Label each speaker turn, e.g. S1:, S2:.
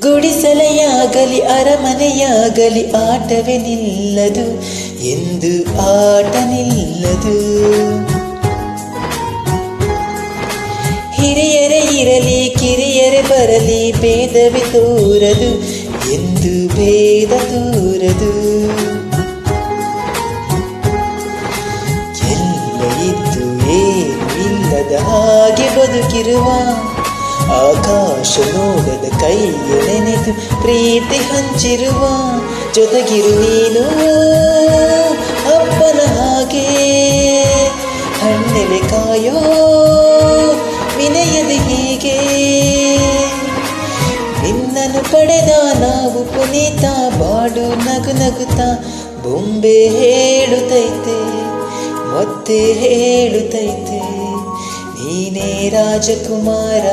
S1: ಗುಡಿಸಲೆಯಾಗಲಿ ಅರಮನೆಯಾಗಲಿ ಆಟವೇ ನಿಲ್ಲದು, ಎಂದು ಆಟ ನಿಲ್ಲದು. ಹಿರಿಯರೇ ಇರಲಿ ಕಿರಿಯರೇ ಬರಲಿ ಭೇದವೇ ತೋರದು, ಎಂದು ಭೇದ ತೋರದು. ಎಲ್ಲ ಇದ್ದು ಏನು ಇಲ್ಲದ ಹಾಗೆ ಬದುಕಿರುವ, ಆಕಾಶ ನೋಡದ ಕೈಯ ನೆನೆದು ಪ್ರೀತಿ ಹಂಚಿರುವ, ಜೊತೆಗಿರು ನೀನು ಅಪ್ಪನ ಹಾಗೆ, ಹಣ್ಣೆಲೆ ಕಾಯೋ ವಿನಯದ ಹೀಗೆ. ನಿನ್ನನ್ನು ಪಡೆದ ನಾವು ಪುನೀತ, ಬಾಡು ನಗು ನಗುತ್ತಾ ಬೊಂಬೆ ಹೇಳುತ್ತೈತೆ ಮತ್ತೆ ಹೇಳುತ್ತೈತೆ, ನೀನೇ ರಾಜಕುಮಾರ.